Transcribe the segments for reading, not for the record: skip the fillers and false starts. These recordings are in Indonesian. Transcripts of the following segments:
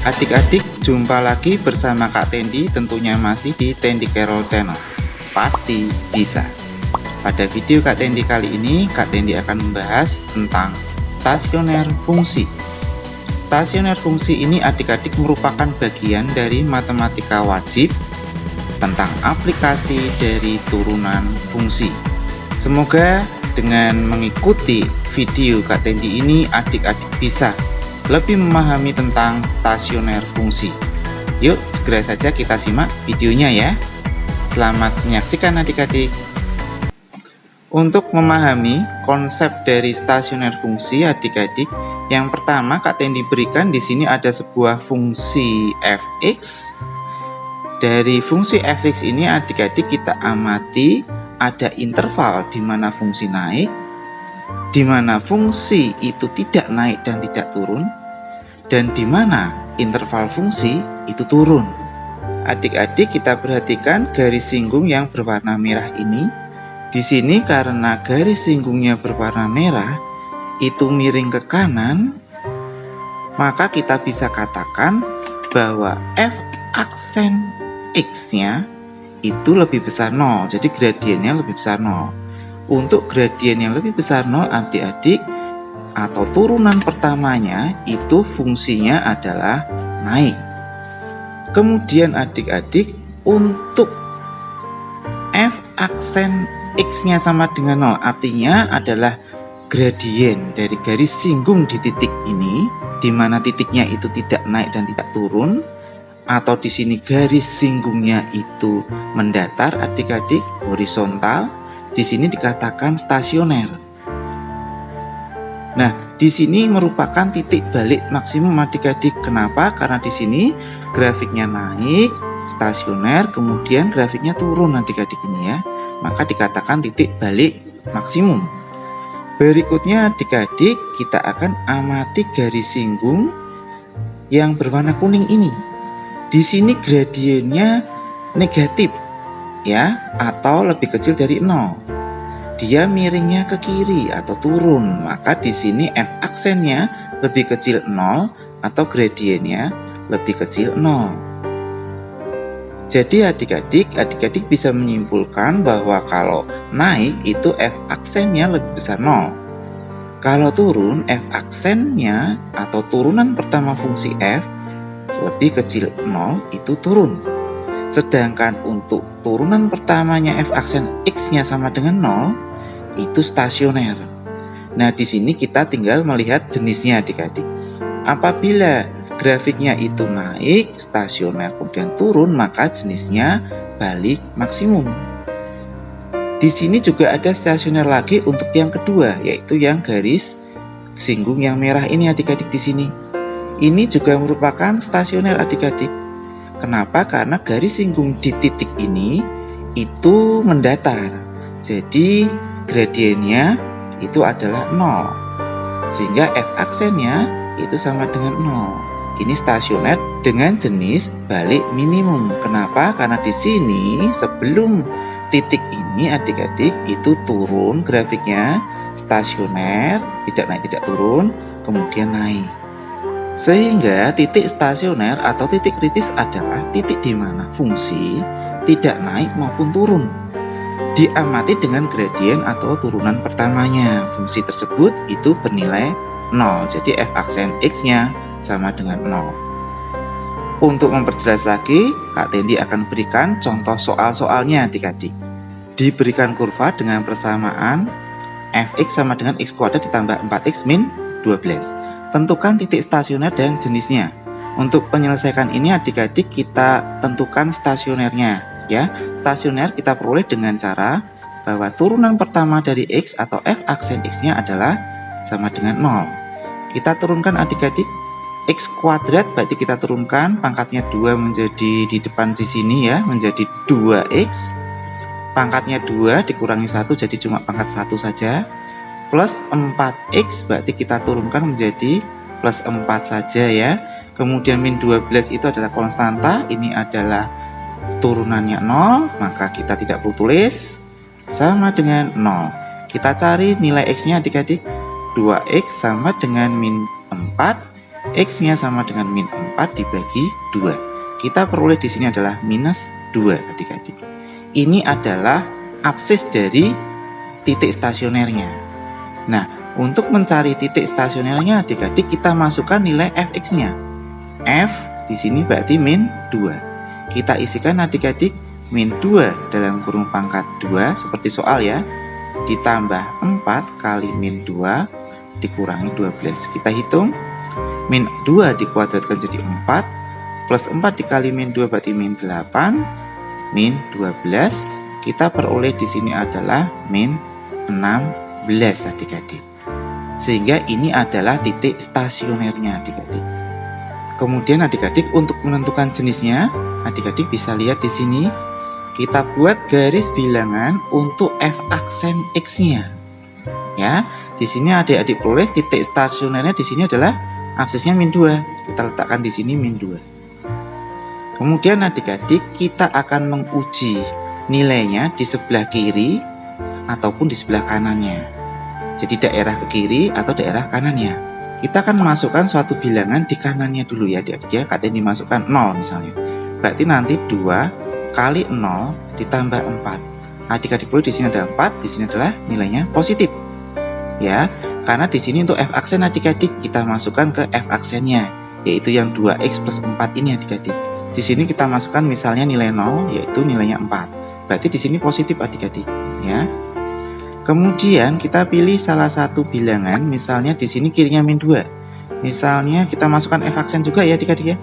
Adik-adik, jumpa lagi bersama Kak Tendi, tentunya masih di Tendi Carol Channel. Pasti bisa. Pada video Kak Tendi kali ini, Kak Tendi akan membahas tentang stasioner fungsi. Stasioner fungsi ini adik-adik merupakan bagian dari matematika wajib tentang aplikasi dari turunan fungsi. Semoga dengan mengikuti video Kak Tendi ini, adik-adik bisa lebih memahami tentang stasioner fungsi. Yuk, segera saja kita simak videonya ya. Selamat menyaksikan adik-adik. Untuk memahami konsep dari stasioner fungsi adik-adik, yang pertama Kak Tendi berikan di sini ada sebuah fungsi fx. Dari fungsi fx ini adik-adik kita amati ada interval di mana fungsi naik, di mana fungsi itu tidak naik dan tidak turun, dan di mana interval fungsi itu turun. Adik-adik kita perhatikan garis singgung yang berwarna merah ini. Di sini karena garis singgungnya berwarna merah itu miring ke kanan, maka kita bisa katakan bahwa f aksen x-nya itu lebih besar 0, jadi gradiennya lebih besar 0. Untuk gradien yang lebih besar 0 adik-adik atau turunan pertamanya itu fungsinya adalah naik. Kemudian adik-adik untuk f aksen x-nya sama dengan 0 artinya adalah gradien dari garis singgung di titik ini, di mana titiknya itu tidak naik dan tidak turun, atau di sini garis singgungnya itu mendatar adik-adik, horizontal, di sini dikatakan stasioner. Nah, di sini merupakan titik balik maksimum adik-adik. Kenapa? Karena di sini grafiknya naik, stasioner, kemudian grafiknya turun adik-adik ini ya. Maka dikatakan titik balik maksimum. Berikutnya adik-adik kita akan amati garis singgung yang berwarna kuning ini. Di sini gradiennya negatif ya, atau lebih kecil dari 0. Dia miringnya ke kiri atau turun, maka di sini f aksennya lebih kecil 0 atau gradiennya lebih kecil 0. Jadi adik-adik bisa menyimpulkan bahwa kalau naik itu f aksennya lebih besar 0. Kalau turun, f aksennya atau turunan pertama fungsi f lebih kecil 0 itu turun. Sedangkan untuk turunan pertamanya f aksen x-nya sama dengan 0 itu stasioner. Nah, di sini kita tinggal melihat jenisnya adik-adik. Apabila grafiknya itu naik, stasioner, kemudian turun, maka jenisnya balik maksimum. Di sini juga ada stasioner lagi untuk yang kedua, yaitu yang garis singgung yang merah ini adik-adik di sini. Ini juga merupakan stasioner adik-adik. Kenapa? Karena garis singgung di titik ini itu mendatar. Jadi gradiennya itu adalah 0. Sehingga f aksennya itu sama dengan 0. Ini stasioner dengan jenis balik minimum. Kenapa? Karena di sini sebelum titik ini adik-adik itu turun grafiknya, stasioner, tidak naik tidak turun, kemudian naik. Sehingga titik stasioner atau titik kritis adalah titik di mana fungsi tidak naik maupun turun. Diamati dengan gradien atau turunan pertamanya. Fungsi tersebut itu bernilai 0. Jadi f aksen x-nya sama dengan 0. Untuk memperjelas lagi, Kak Tendi akan berikan contoh soal-soalnya adik-adik. Diberikan kurva dengan persamaan fx sama dengan x kuadrat ditambah 4x min 12. Tentukan titik stasioner dan jenisnya. Untuk penyelesaian ini adik-adik kita tentukan stasionernya ya. Stasioner kita peroleh dengan cara bahwa turunan pertama dari x atau f aksen x-nya adalah sama dengan 0. Kita turunkan adik-adik x kuadrat, berarti kita turunkan pangkatnya 2 menjadi di depan di sini ya, menjadi 2x. Pangkatnya 2 dikurangi 1 jadi cuma pangkat 1 saja. Plus 4x berarti kita turunkan menjadi plus 4 saja ya. Kemudian min 12 itu adalah konstanta, ini adalah turunannya 0, maka kita tidak perlu tulis, sama dengan 0. Kita cari nilai x nya adik-adik. 2x sama dengan min 4 X-nya sama dengan min 4 dibagi 2. Kita peroleh di sini adalah minus 2 adik-adik. Ini adalah absis dari titik stasionernya. Nah, untuk mencari titik stasionernya adik-adik kita masukkan nilai fx-nya. F di sini berarti min 2. Kita isikan adik-adik min 2 dalam kurung pangkat 2 seperti soal ya. Ditambah 4 kali min 2 dikurangi 12. Kita hitung. Min 2 dikuadratkan jadi 4, plus 4 dikali min 2 berarti min 8, min 12. Kita peroleh di sini adalah min 16 adik-adik. Sehingga ini adalah titik stasionernya adik-adik. Kemudian adik-adik untuk menentukan jenisnya, adik-adik bisa lihat di sini. Kita buat garis bilangan untuk f aksen x-nya. Ya, di sini adik-adik peroleh titik stasionernya di sini adalah absisnya min 2. Kita letakkan di sini min 2. Kemudian adik-adik kita akan menguji nilainya di sebelah kiri ataupun di sebelah kanannya. Jadi daerah ke kiri atau daerah kanannya. Kita akan memasukkan suatu bilangan di kanannya dulu ya adik-adik ya. Katanya dimasukkan 0 misalnya. Berarti nanti 2 kali 0 ditambah 4. Adik-adik perlu di sini ada 4, di sini adalah nilainya positif. Ya, karena di sini untuk f aksen adik-adik kita masukkan ke f aksennya, yaitu yang 2x plus 4 ini adik-adik. Di sini kita masukkan misalnya nilai 0, yaitu nilainya 4. Berarti di sini positif adik-adik, ya. Kemudian kita pilih salah satu bilangan, misalnya di sini kirinya min 2. Misalnya kita masukkan f aksen juga ya adik-adik ya.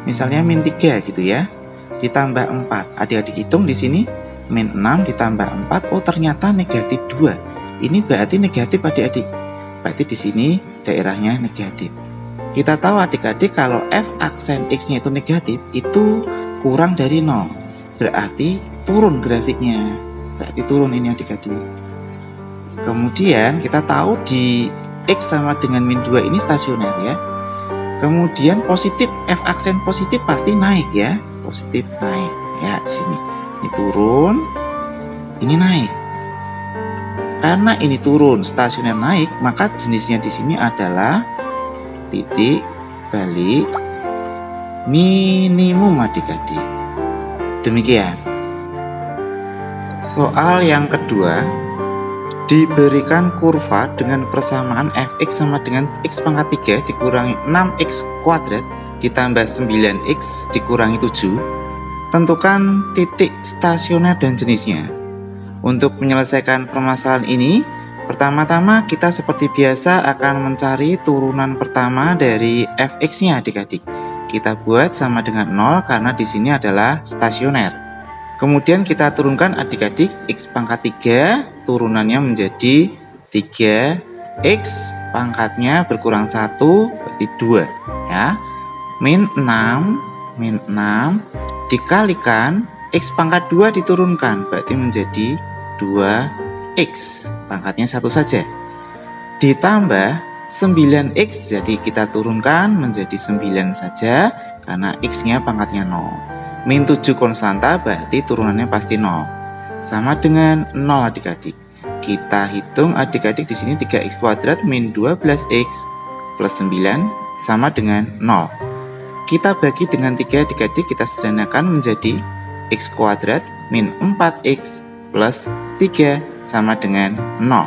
Misalnya min 3 gitu ya. Ditambah 4. Adik-adik hitung di sini min 6 ditambah 4, oh ternyata negatif 2. Ini berarti negatif adik-adik. Berarti di sini daerahnya negatif. Kita tahu adik-adik kalau f aksen x-nya itu negatif, itu kurang dari 0. Berarti turun grafiknya. Berarti turun ini adik-adik. Kemudian kita tahu di x sama dengan min 2 ini stasioner ya. Kemudian positif, f aksen positif pasti naik ya. Positif naik ya di sini. Ini turun, ini naik. Karena ini turun, stasioner naik, maka jenisnya di sini adalah titik balik minimum adik-adik. Demikian. Soal yang kedua, diberikan kurva dengan persamaan fx sama dengan x pangkat 3 dikurangi 6x kuadrat ditambah 9x dikurangi 7. Tentukan titik stasioner dan jenisnya. Untuk menyelesaikan permasalahan ini, pertama-tama kita seperti biasa akan mencari turunan pertama dari fx-nya adik-adik. Kita buat sama dengan 0 karena di sini adalah stasioner. Kemudian kita turunkan adik-adik x pangkat 3, turunannya menjadi 3x pangkatnya berkurang 1 berarti 2 ya. Min 6 dikalikan x pangkat 2 diturunkan berarti menjadi 2x, pangkatnya 1 saja. Ditambah 9x, jadi kita turunkan menjadi 9 saja karena x-nya pangkatnya 0. Min 7 konstanta berarti turunannya pasti 0. Sama dengan 0 adik-adik. Kita hitung adik-adik di sini 3x kuadrat min 12x plus 9 sama dengan 0. Kita bagi dengan 3 adik-adik, kita sederhanakan menjadi x kuadrat min 4x plus 3 sama dengan 0.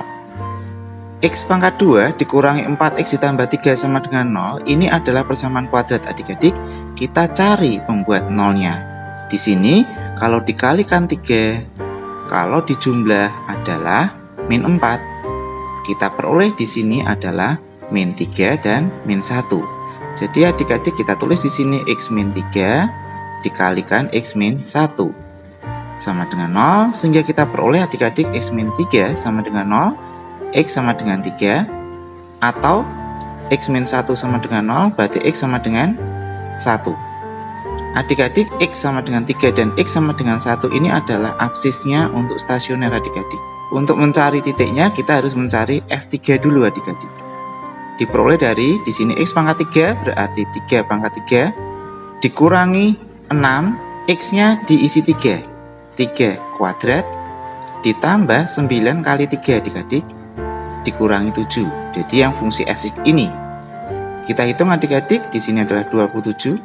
X pangkat 2 dikurangi 4x ditambah 3 sama dengan 0. Ini adalah persamaan kuadrat adik-adik. Kita cari pembuat nolnya. Di sini kalau dikalikan 3, kalau dijumlah adalah min 4. Kita peroleh di sini adalah min 3 dan min 1. Jadi adik-adik kita tulis di sini x min 3 dikalikan x min 1 sama dengan 0, sehingga kita peroleh adik-adik x min 3 sama dengan 0, x sama dengan 3, atau x min 1 sama dengan 0, berarti x sama dengan 1. Adik-adik x sama dengan 3 dan x sama dengan 1 ini adalah absisnya untuk stasioner adik-adik. Untuk mencari titiknya kita harus mencari f3 dulu adik-adik. Diperoleh dari di sini x pangkat 3 berarti 3 pangkat 3 dikurangi 6, x-nya diisi 3 kuadrat ditambah 9 kali 3 adik-adik dikurangi 7. Jadi yang fungsi f ini Kita hitung adik-adik, di sini adalah 27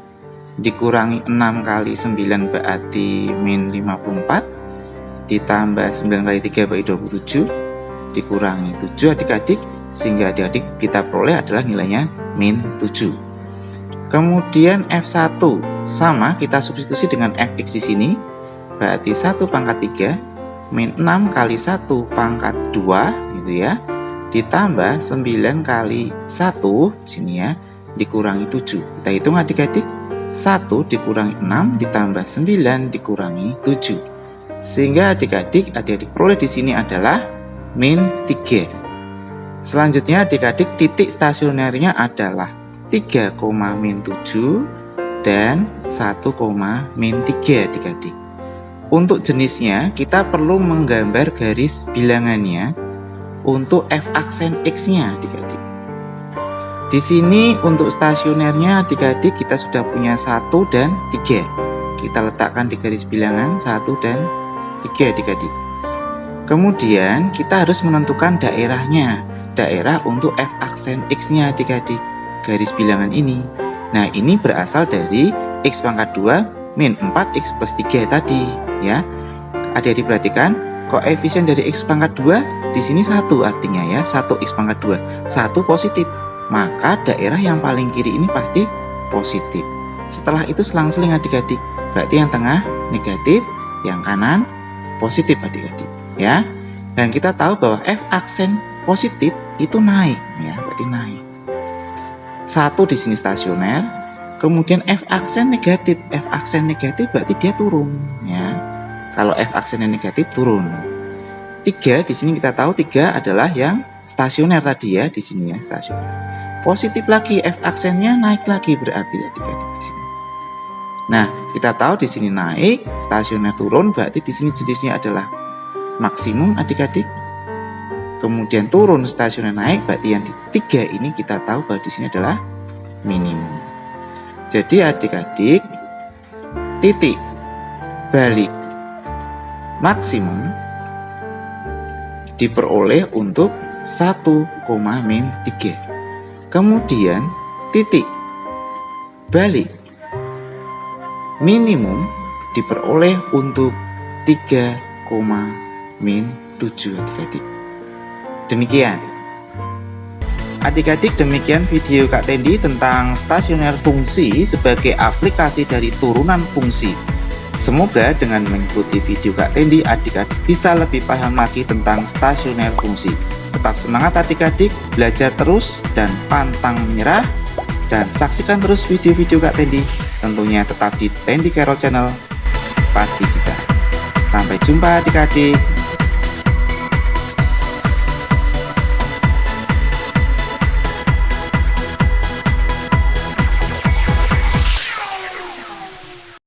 dikurangi 6 kali 9 berarti min 54, ditambah 9 kali 3 berarti 27, dikurangi 7 adik-adik, sehingga adik-adik kita peroleh adalah nilainya min 7. Kemudian F1 sama, kita substitusi dengan Fx di sini, berarti 1 pangkat 3 min 6 kali 1 pangkat 2 gitu ya, ditambah 9 kali 1 sini ya, dikurangi 7. Kita hitung adik-adik, 1 dikurangi 6 ditambah 9 dikurangi 7. Sehingga adik-adik peroleh di sini adalah min 3. Selanjutnya adik-adik titik stasionernya adalah 3, min 7 dan 1, min 3 adik-adik. Untuk jenisnya kita perlu menggambar garis bilangannya untuk F aksen X-nya adik-adik. Di sini untuk stasionernya adik-adik kita sudah punya 1 dan 3. Kita letakkan di garis bilangan 1 dan 3 adik-adik. Kemudian kita harus menentukan daerahnya. Daerah untuk F aksen X-nya adik-adik, garis bilangan ini. Nah, ini berasal dari X pangkat 2 min 4X plus 3 tadi ya. Adik-adik perhatikan, koefisien dari X pangkat 2 di sini 1 artinya ya, 1X pangkat 2, 1 positif. Maka daerah yang paling kiri ini pasti positif. Setelah itu selang-seling adik-adik, berarti yang tengah negatif, yang kanan positif adik-adik ya. Dan kita tahu bahwa F aksen positif itu naik ya, berarti naik. 1 di sini stasioner, kemudian F aksen negatif. F aksen negatif berarti dia turun ya. Kalau F aksennya negatif turun. 3 di sini kita tahu 3 adalah yang stasioner tadi ya, di sini ya stasioner. Positif lagi, F aksennya naik lagi berarti adik-adik di sini. Nah, kita tahu di sini naik, stasioner turun, berarti di sini jenisnya adalah maksimum adik-adik. Kemudian turun, stasioner naik, berarti yang di 3 ini kita tahu bahwa di sini adalah minimum. Jadi adik-adik, titik balik maksimum diperoleh untuk 1, min 3. Kemudian titik balik minimum diperoleh untuk 3, min 7 adik-adik. Demikian adik-adik, demikian video Kak Tendi tentang stasioner fungsi sebagai aplikasi dari turunan fungsi. Semoga dengan mengikuti video Kak Tendi, adik-adik bisa lebih paham lagi tentang stasioner fungsi. Tetap semangat adik-adik, belajar terus dan pantang menyerah. Dan saksikan terus video-video Kak Tendi, tentunya tetap di Tendi Carol Channel, pasti bisa. Sampai jumpa adik-adik.